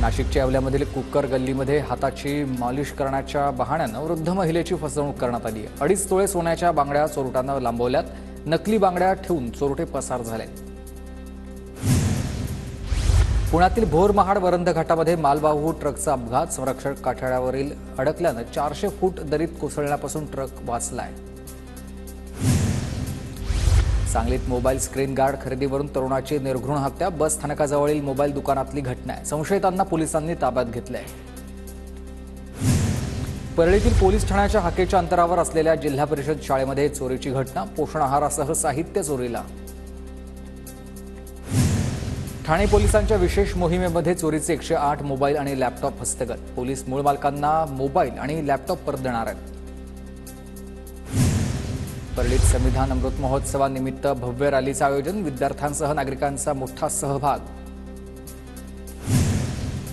नाशिकच्या येवल्यामधील कुकर गल्लीमध्ये हाताची मालिश करण्याच्या बहाण्यानं वृद्ध महिलेची फसवणूक करण्यात आली आहे। 2.5 तोळे सोन्याच्या बांगड्या चोरट्यानं लांबवल्यात। नकली बांगड्या ठेवून चोरटे पसार झाले। पुण्यातील भोर महाड वरंध घाटामध्ये मालवाहू ट्रकचा अपघात। संरक्षण काठाड्यावरील अडकल्यानं 400 फूट दरीत कोसळण्यापासून ट्रक वाचलाय। सांगलीत मोबाईल स्क्रीन गार्ड खरेदीवरून तरुणाची निर्घृण हत्या। बस स्थानकाजवळील मोबाईल दुकानातली घटना आहे। संशयितांना पोलिसांनी ताब्यात घेतलंय। परळीतील पोलीस ठाण्याच्या हाकेच्या अंतरावर असलेल्या जिल्हा परिषद शाळेमध्ये चोरीची घटना। पोषण आहारासह साहित्य चोरीला। ठाणे पोलिसांच्या विशेष मोहिमेमध्ये चोरीचे 108 मोबाईल आणि लॅपटॉप हस्तगत। पोलीस मूळ मालकांना मोबाईल आणि लॅपटॉप परत देणार आहेत। परळीत संविधान अमृत महोत्सवानिमित्त भव्य रॅलीचं आयोजन। विद्यार्थ्यांसह नागरिकांचा मोठा सहभाग।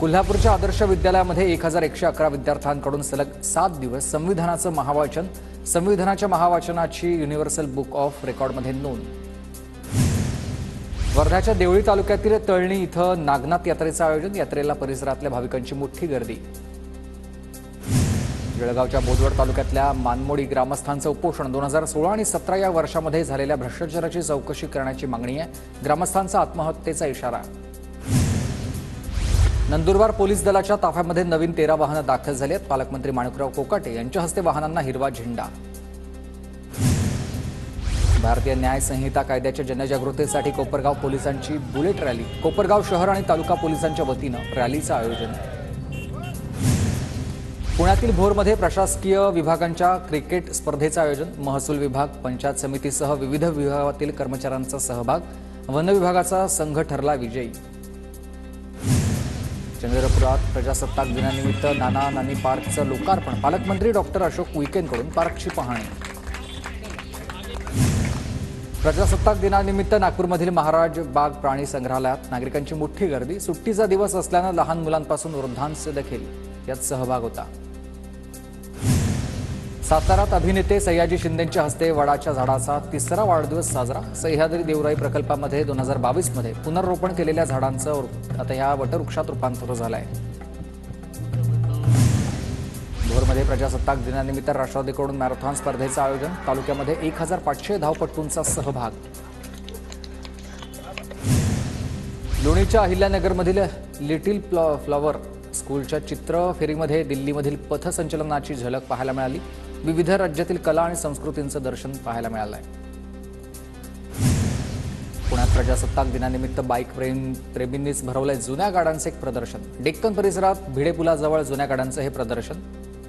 कोल्हापूरच्या आदर्श विद्यालयामध्ये 1111 विद्यार्थ्यांकडून सलग 7 दिवस संविधानाचं महावाचन। संविधानाच्या महावाचनाची युनिव्हर्सल बुक ऑफ रेकॉर्डमध्ये नोंद। वर्ध्याच्या देवळी तालुक्यातील तळणी इथं नागनाथ यात्रेचं आयोजन। यात्रेला परिसरातल्या भाविकांची मोठी गर्दी। जळगावच्या बोदवड तालुक्यातल्या मानमोडी ग्रामस्थांचं उपोषण। 2016 आणि 17 या वर्षामध्ये झालेल्या भ्रष्टाचाराची चौकशी करण्याची मागणी आहे। ग्रामस्थांचा आत्महत्येचा इशारा। नंदुरबार पोलीस दलाच्या ताफ्यामध्ये नवीन 13 वाहनं दाखल झाली आहेत। पालकमंत्री माणिकराव कोकाटे यांच्या हस्ते वाहनांना हिरवा झेंडा। भारतीय न्याय संहिता कायद्याच्या जनजागृतीसाठी कोपरगाव पोलिसांची बुलेट रॅली। कोपरगाव शहर आणि तालुका पोलिसांच्या वतीनं रॅलीचं आयोजन। पुण्यातील भोरमध्ये प्रशासकीय विभागांच्या क्रिकेट स्पर्धेचं आयोजन। महसूल विभाग, पंचायत समितीसह विविध विभागातील कर्मचाऱ्यांचा सहभाग। वन विभागाचा संघ ठरला विजयी। चंद्रपुरात प्रजासत्ताक दिनानिमित्त नाना नानी पार्कचं लोकार्पण। पालकमंत्री डॉक्टर अशोक उईकेंकडून पार्कची पाहणी। प्रजासत्ताक दिनानिमित्त नागपूरमधील महाराज बाग प्राणी संग्रहालयात नागरिकांची मोठी गर्दी। सुट्टीचा दिवस असल्यानं लहान मुलांपासून वृद्धांचे देखील यात सहभाग होता। साताऱ्यात अभिनेते सयाजी शिंदेंच्या हस्ते वडाच्या झाडाचा 3रा वाढदिवस साजरा। सह्याद्री देवराई प्रकल्पामध्ये 2022 मध्ये पुनर्रोपण केलेल्या झाडांचं आता या वटवृक्षात रूपांतर झालंय। भोरमध्ये प्रजासत्ताक दिनानिमित्त राष्ट्रवादीकडून मॅरेथॉन स्पर्धेचं आयोजन। तालुक्यामध्ये 1500 धावपटूंचा सहभाग। लोणीच्या अहिल्यानगरमधील लिटिल फ्लॉवर स्कूलच्या चित्र फेरीमध्ये दिल्लीमधील पथसंचलनाची झलक पाहायला मिळाली। विविध राज्यातील कला आणि संस्कृतींचं दर्शन पाहायला मिळालंय। पुण्यात प्रजासत्ताक दिनानिमित्त बाईक प्रेमींनीच भरवलंय जुन्या गाड्यांचं एक प्रदर्शन। डेक्कन परिसरात भिडे पुलाजवळ जुन्या गाड्यांचं हे प्रदर्शन।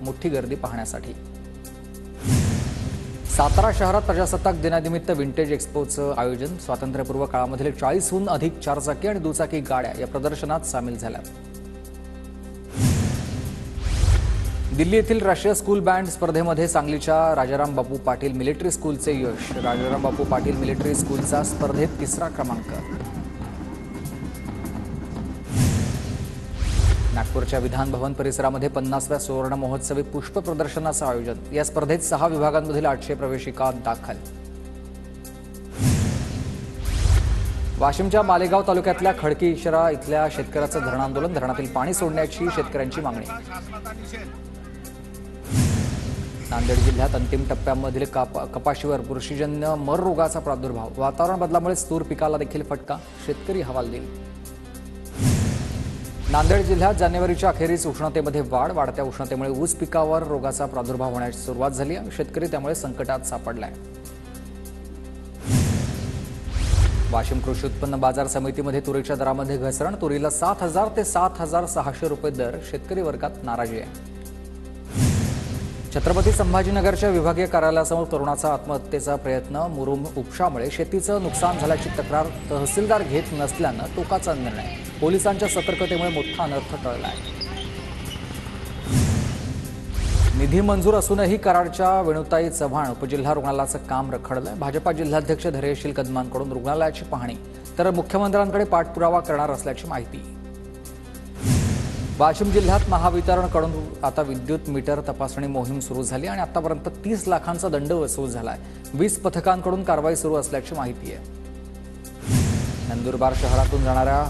मोठी गर्दी पाहण्यासाठी। सातारा शहरात प्रजासत्ताक दिनानिमित्त विंटेज एक्स्पोचं आयोजन। स्वातंत्र्यपूर्व काळामधील 40हून अधिक चारचाकी आणि दुचाकी गाड्या या प्रदर्शनात सामील झाल्या। दिल्ली येथील राष्ट्रीय स्कूल बँड स्पर्धेमध्ये सांगलीच्या राजाराम बापू पाटील मिलिटरी स्कूलचे यश। राजाराम बापू पाटील मिलिटरी स्कूलचा स्पर्धेत 3रा क्रमांक। नागपूरच्या विधान भवन परिसरामध्ये 50व्या सुवर्ण महोत्सवी पुष्प प्रदर्शनाचं आयोजन। या स्पर्धेत 6 विभागांमधील 800 प्रवेशिका दाखल। वाशिमच्या मालेगाव तालुक्यातल्या खडकी इशरा इथल्या शेतकऱ्याचं धरण आंदोलन। धरणातील पाणी सोडण्याची शेतकऱ्यांची मागणी। नांदेड जिल्ह्यात अंतिम टप्प्यामधील कपाशीवर बुरशीजन्य मर रोगाचा प्रादुर्भाव। वातावरण बदलामुळे तूर पिकाला देखील फटका। शेतकरी हवालदिल। नांदेड जिल्ह्यात जानेवारीच्या अखेरीस उष्णतेमध्ये वाढ। वाढत्या उष्णतेमुळे ऊस पिकावर रोगाचा प्रादुर्भाव होण्याची सुरुवात झाली आहे। शेतकरी त्यामुळे संकटात सापडलाय। वाशिम कृषी उत्पन्न बाजार समितीमध्ये तुरीच्या दरामध्ये घसरण। तुरीला 7,000 ते 7,600 रुपये दर। शेतकरी वर्गात नाराजी आहे। छत्रपती संभाजीनगरच्या विभागीय कार्यालयासमोर तरुणाचा आत्महत्येचा प्रयत्न। मुरुम उपशामुळे शेतीचं नुकसान झाल्याची तक्रार तहसीलदार घेत नसल्यानं टोकाचा निर्णय। पोलिसांच्या सतर्कतेमुळे मोठा अनर्थ टळलाय। निधी मंजूर असूनही कराडच्या वेणुताई चव्हाण उपजिल्हा रुग्णालयाचं काम रखडलंय। भाजपा जिल्हाध्यक्ष धैर्यशील कदमांकडून रुग्णालयाची पाहणी तर मुख्यमंत्र्यांकडे पाठपुरावा करणार असल्याची माहिती। वाशिम जिल्ह्यात महावितरणकडून आता विद्युत मीटर तपासणी मोहीम सुरू झाली आणि आतापर्यंत 30 लाखांचा दंड वसूल झालाय। 20 पथकांकडून कारवाई सुरू असल्याची माहिती आहे। नंदुरबार शहरातून जाणाऱ्या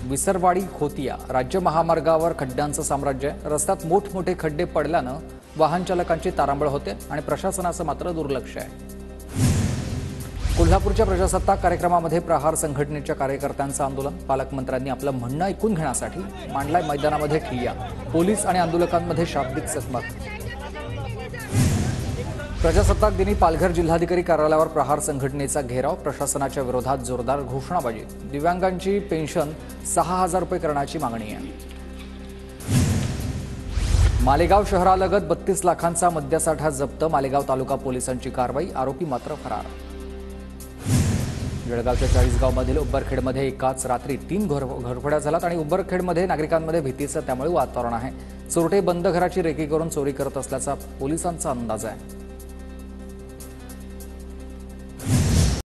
विसरवाडी खोतिया राज्य महामार्गावर खड्ड्यांचं साम्राज्य आहे. रस्त्यात मोठमोठे खड्डे पडल्यानं वाहन चालकांची तारांबळ होते आणि प्रशासनाचं मात्र दुर्लक्ष आहे. कोल्हापूरच्या प्रजासत्ताक कार्यक्रमामध्ये प्रहार संघटनेच्या कार्यकर्त्यांचं आंदोलन. पालकमंत्र्यांनी आपलं म्हणणं ऐकून घेण्यासाठी मांडलाय मैदानामध्ये ठिय्या. पोलीस आणि आंदोलकांमध्ये शाब्दिक चकमक. प्रजासत्ताक दिनी पालघर जिल्हाधिकारी कार्यालयावर प्रहार संघटनेचा घेराव. प्रशासनाच्या विरोधात जोरदार घोषणाबाजी. दिव्यांगांची पेन्शन 6,000 रुपये करण्याची मागणी आहे. मालेगाव शहरालगत 32 लाखांचा मद्यसाठा जप्त. मालेगाव तालुका पोलिसांची कारवाई. आरोपी मात्र फरार. जळगावच्या चाळीसगावमधील उंबरखेडमध्ये एकाच रात्री 3 घरफोड्या झाल्यात आणि उंबरखेडमध्ये नागरिकांमध्ये भीतीचं त्यामुळे वातावरण आहे. चोरटे बंद घराची रेकी करून चोरी करत असल्याचा पोलिसांचा अंदाज आहे.